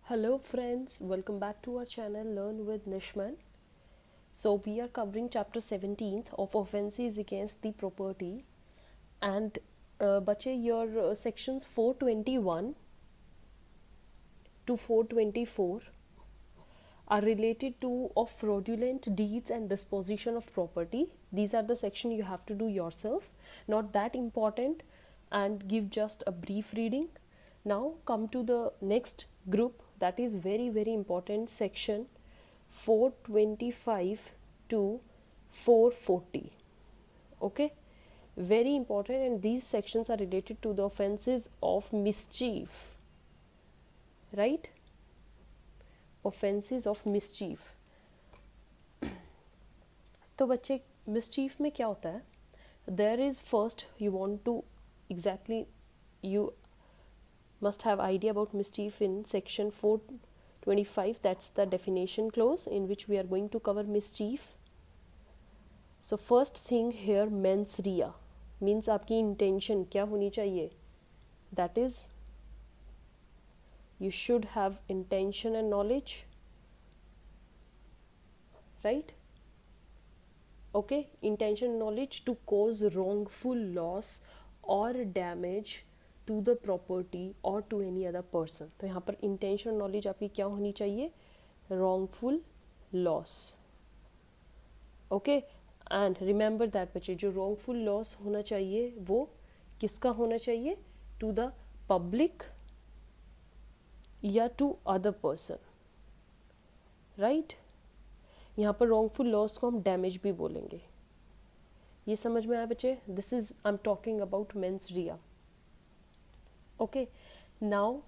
Hello friends, welcome back to our channel Learn with Nishman. So we are covering chapter 17th of offenses against the property and बच्चे your sections 421 to 424 are related to of fraudulent deeds and disposition of property. These are the section you have to do yourself, not that important, and give just a brief reading. Now come to the next group, that is very important section 425 to 440. Okay, very important, and these sections are related to the offenses of mischief, right? Offenses of mischief. तो बच्चे mischief में क्या होता है? There is first you want to exactly you must have idea about mischief in section 425, that's the definition clause in which we are going to cover mischief. So first thing here, mens rea means आपकी intention क्या होनी चाहिए? That is you should have intention and knowledge, right? Okay, intention knowledge to cause wrongful loss or damage to the property or to any other person. तो यहाँ पर intention knowledge आपकी क्या होनी चाहिए? wrongful loss. Okay, and remember that बच्चे जो wrongful loss होना चाहिए वो किसका होना चाहिए? to the public या to other person, right? यहाँ पर wrongful loss को हम damage भी बोलेंगे. ये समझ में आया बच्चे? This is I am talking about mains Riya. Okay, now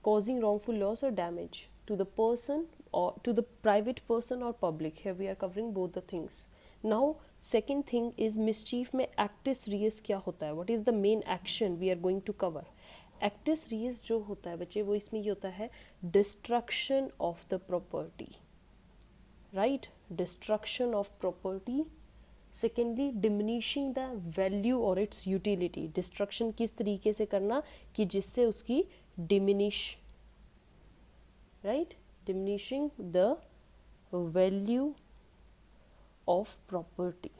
causing wrongful loss or damage to the person or to the private person or public. Here we are covering both the things. Now second thing is mischief में actus reus क्या होता है? What is the main action we are going to cover? Actus reus जो होता है बच्चे वो इसमें ये होता है destruction of the property, right? Destruction of property. Secondly diminishing the value और इट्स यूटिलिटी. डिस्ट्रक्शन किस तरीके से करना कि जिससे उसकी diminish, right, diminishing the value of property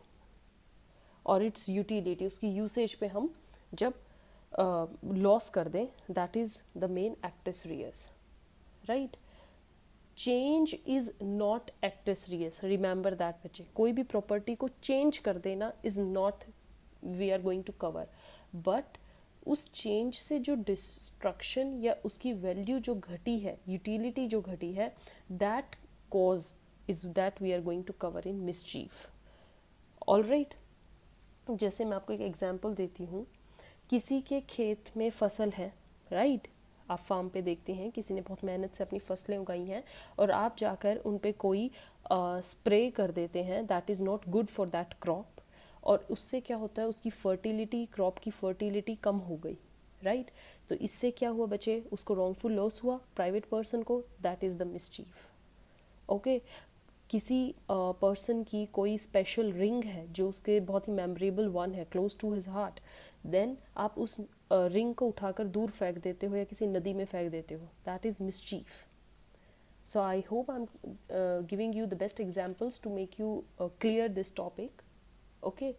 और इट्स यूटिलिटी, उसकी यूसेज पे हम जब लॉस कर दें, that is the main actus reus, right. Change is not actus reus, remember that बच्चे. कोई भी प्रॉपर्टी को चेंज कर देना is not we are going to cover, but उस चेंज से जो डिस्ट्रक्शन या उसकी वैल्यू जो घटी है, यूटिलिटी जो घटी है, that cause is that we are going to cover in mischief. Alright, जैसे मैं आपको एक एग्जांपल देती हूँ. किसी के खेत में फसल है, राइट, आप फार्म पे देखते हैं किसी ने बहुत मेहनत से अपनी फसलें उगाई हैं और आप जाकर उन पे कोई स्प्रे कर देते हैं, that is not good for that crop. और उससे क्या होता है, उसकी फर्टिलिटी, क्रॉप की फर्टिलिटी कम हो गई, राइट. तो इससे क्या हुआ बच्चे, उसको रॉन्गफुल लॉस हुआ प्राइवेट पर्सन को, that is the mischief. Okay, किसी पर्सन की कोई स्पेशल रिंग है जो उसके बहुत ही मेमोरेबल वन है, close to his heart, then आप उस रिंग को उठाकर दूर फेंक देते हो या किसी नदी में फेंक देते हो, that is mischief. So I hope I am giving you the best examples to make you clear this topic. Okay,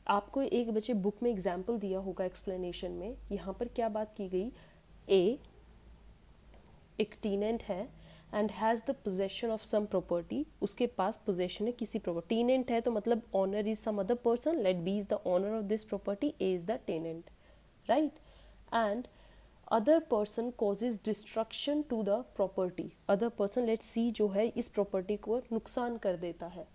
आपको एक बच्चे बुक में एग्जाम्पल दिया होगा एक्सप्लेनेशन में. यहाँ पर क्या बात की गई, ए एक टीनेंट है and has the possession of sum property, उसके पास पोजेशन है किसी प्रॉपर्टी. टेनेंट है तो मतलब owner is some other person, let B is the owner of this property, A is the tenant, right. And other person causes destruction to the property. Other person, let C, जो है इस property को नुकसान कर देता है.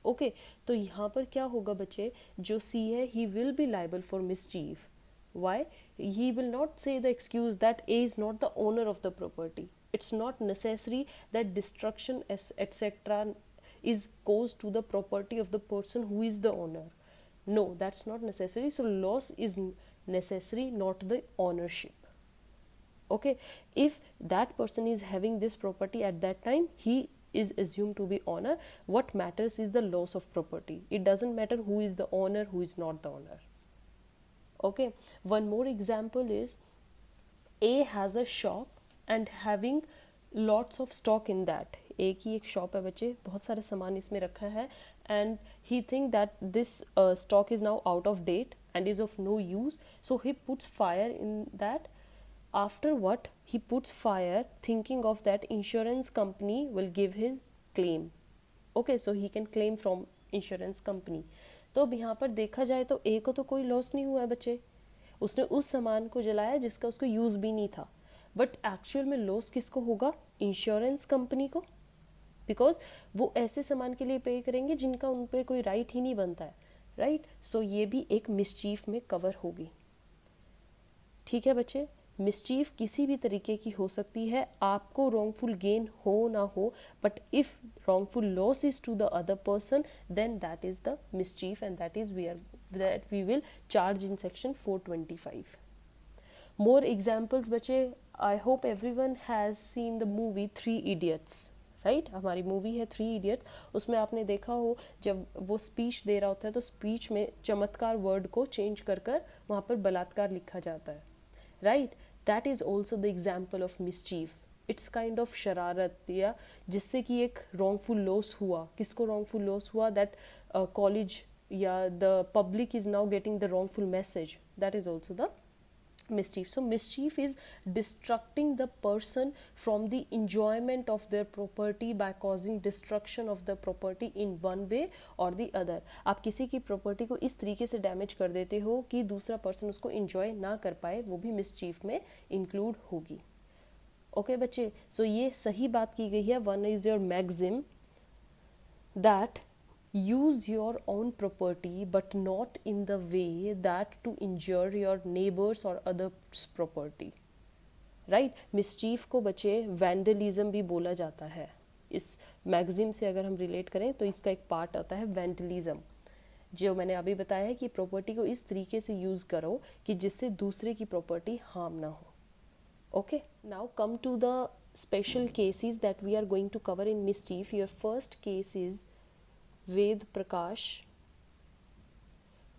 Okay, तो यहाँ पर क्या होगा बच्चे, जो सी है he will be liable for mischief. Why? He will not say the excuse that A is not the owner of the property. It's not necessary that destruction etc. is caused to the property of the person who is the owner. No, that's not necessary. So loss is necessary, not the ownership. Okay, if that person is having this property at that time, he is assumed to be owner. What matters is the loss of property. It doesn't matter who is the owner, who is not the owner. Okay, one more example is A has a shop and having lots of stock in that, एक ही एक shop है बच्चे, बहुत सारे सामान इसमें रखा है, and he think that this stock is now out of date and is of no use, so he puts fire in that. After what, he puts fire thinking of that insurance company will give his claim. Okay, so he can claim from insurance company. तो अब यहाँ पर देखा जाए तो ए को तो कोई लॉस नहीं हुआ है बच्चे, उसने उस सामान को जलाया जिसका उसको यूज़ भी नहीं था, बट एक्चुअल में लॉस किसको होगा, इंश्योरेंस कंपनी को, बिकॉज वो ऐसे सामान के लिए पे करेंगे जिनका उन पर कोई राइट ही नहीं बनता है, राइट। सो ये भी एक मिसचीफ में कवर होगी। ठीक है बच्चे, मिसचीफ किसी भी तरीके की हो सकती है, आपको रॉन्गफुल गेन हो ना हो, but if wrongful loss is to the other person then that is the mischief and that we will charge in section 425. More examples बच्चे, I hope everyone has seen the movie Three Idiots, right. हमारी movie है three idiots, उसमें आपने देखा हो जब वो speech दे रहा होता है तो स्पीच में चमत्कार वर्ड को चेंज कर कर वहाँ पर बलात्कार लिखा जाता है, right. That is also the example of mischief, it's kind of शरारत, या जिससे कि एक रॉन्गफुल लॉस हुआ। किसको रॉन्गफुल लॉस हुआ, दैट कॉलेज या the public is now getting the wrongful message, that is also the mischief. So mischief is distracting the person from the enjoyment of their property by causing destruction of the property in one way or the other. आप किसी की property को इस तरीके से damage कर देते हो कि दूसरा पर्सन उसको enjoy ना कर पाए, वो भी mischief में इंक्लूड होगी। ओके बच्चे, सो ये सही बात की गई है। One is your maxim that use your own property but not in the way that to injure your neighbors or others property, right। mischief को बच्चे vandalism भी बोला जाता है। इस मैगजिम से अगर हम रिलेट करें तो इसका एक पार्ट आता है vandalism, जो मैंने अभी बताया है कि प्रॉपर्टी को इस तरीके से यूज़ करो कि जिससे दूसरे की प्रॉपर्टी हार्म ना हो। Okay, now come to the special cases that we are going to cover in mischief. Your first case is Ved Prakash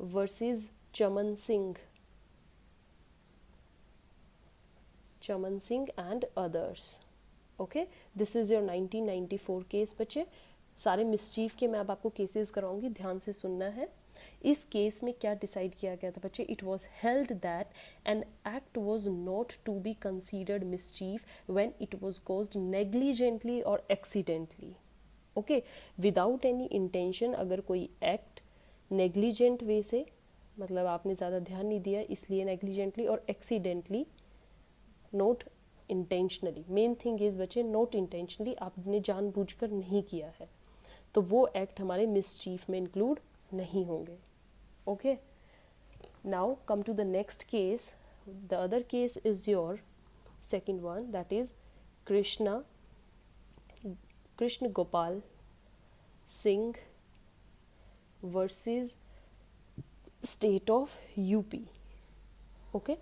versus Chaman Singh and others. Okay, this is your 1994 case बच्चे। सारे मिसचीफ के मैं अब आपको केसेस कराऊंगी, ध्यान से सुनना है। इस केस में क्या डिसाइड किया गया था बच्चे, it was held that an act was not to be considered mischief when it was caused negligently और accidentally. Okay, without any intention, अगर कोई एक्ट नेग्लिजेंट वे से, मतलब आपने ज़्यादा ध्यान नहीं दिया इसलिए नेग्लिजेंटली, और accidentally, not intentionally. Main thing is बच्चे, नॉट इंटेंशनली, आपने जानबूझकर नहीं किया है, तो वो एक्ट हमारे मिसचीफ में इंक्लूड नहीं होंगे। Okay, now come to the next case. The other case is your second one, that is Krishna Gopal Singh versus state of UP. Okay,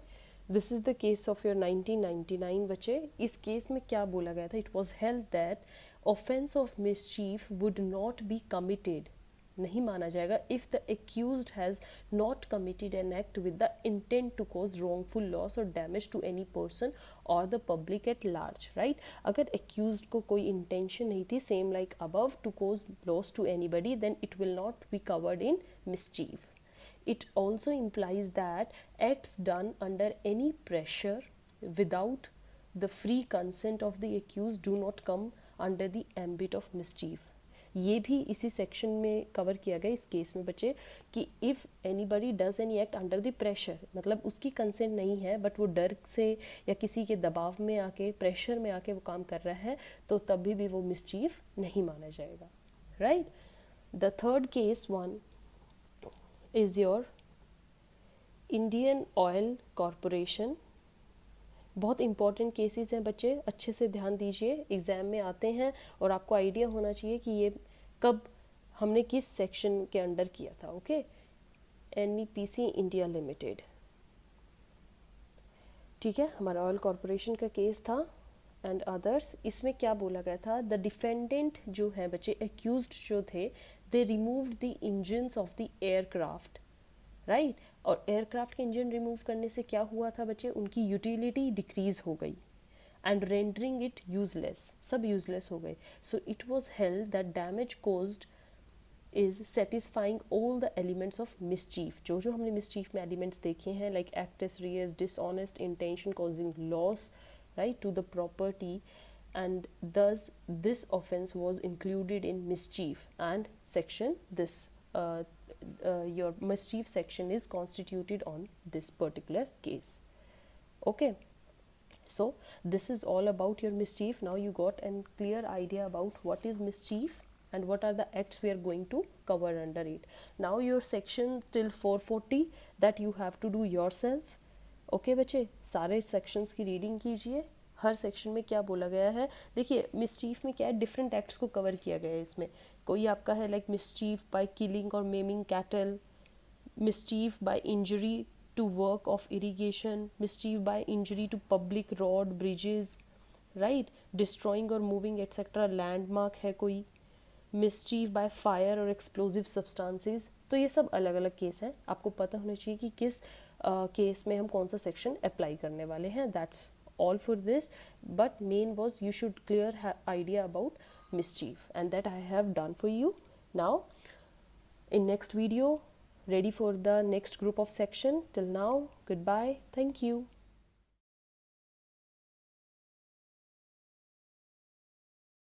this is the case of your 1999 बच्चे। इस केस में क्या बोला गया था, it was held that offence of mischief would not be committed, नहीं माना जाएगा, if the accused has not committed an act with the intent to cause wrongful loss और डैमेज टू एनी पर्सन और the public at large, right. अगर accused को कोई intention नहीं थी, same like above, to cause loss to anybody, then it will not be covered in mischief. It also implies that acts done under any pressure without the free consent of the accused do not come under the ambit of mischief. ये भी इसी section में cover किया गया इस केस में बच्चे, कि if anybody does any act under the pressure, मतलब उसकी कंसेंट नहीं है बट वो डर से या किसी के दबाव में आके, प्रेशर में आके वो काम कर रहा है, तो तभी भी वो मिसचीफ नहीं माना जाएगा, right. The third case one is your Indian oil corporation. बहुत इंपॉर्टेंट केसेस हैं बच्चे, अच्छे से ध्यान दीजिए, एग्ज़ाम में आते हैं और आपको आइडिया होना चाहिए कि ये कब हमने किस सेक्शन के अंडर किया था। ओके, NEPC इंडिया लिमिटेड, ठीक है, हमारा ऑयल कॉरपोरेशन का केस था एंड अदर्स। इसमें क्या बोला गया था, द डिफेंडेंट जो है बच्चे, एक्यूज्ड जो थे, they removed the engines of the aircraft, right. और एयरक्राफ्ट के इंजन रिमूव करने से क्या हुआ था बच्चे, उनकी यूटिलिटी डिक्रीज हो गई and rendering it useless, सब useless हो गए. So it was held that damage caused is satisfying all the elements of mischief. जो जो हमने mischief में elements देखे हैं, like actus reus, dishonest intention causing loss, right, to the property, and thus this offense was included in mischief, and section this your mischief section is constituted on this particular case. Okay, so this is all about your mischief. Now you got a clear idea about what is mischief and what are the acts we are going to cover under it. Now your section till 440 that you have to do yourself. Okay बच्चे, सारे sections की reading कीजिए. हर section में क्या बोला गया है. देखिए मिसचीफ में क्या है, डिफरेंट एक्ट्स को कवर किया गया है इसमें. कोई आपका है लाइक मिसचीफ बाय किलिंग और मेमिंग cattle, mischief by injury to work of irrigation, mischief by injury to public road, bridges, right, destroying or moving etc. landmark है कोई, mischief by fire और explosive substances. तो ये सब अलग अलग केस हैं. आपको पता होना चाहिए कि किस केस में हम कौन सा सेक्शन अप्लाई करने वाले हैं. That's all for this, but main was you should clear idea about mischief, and that I have done for you. Now in next video ready for the next group of section. Till now, goodbye, thank you.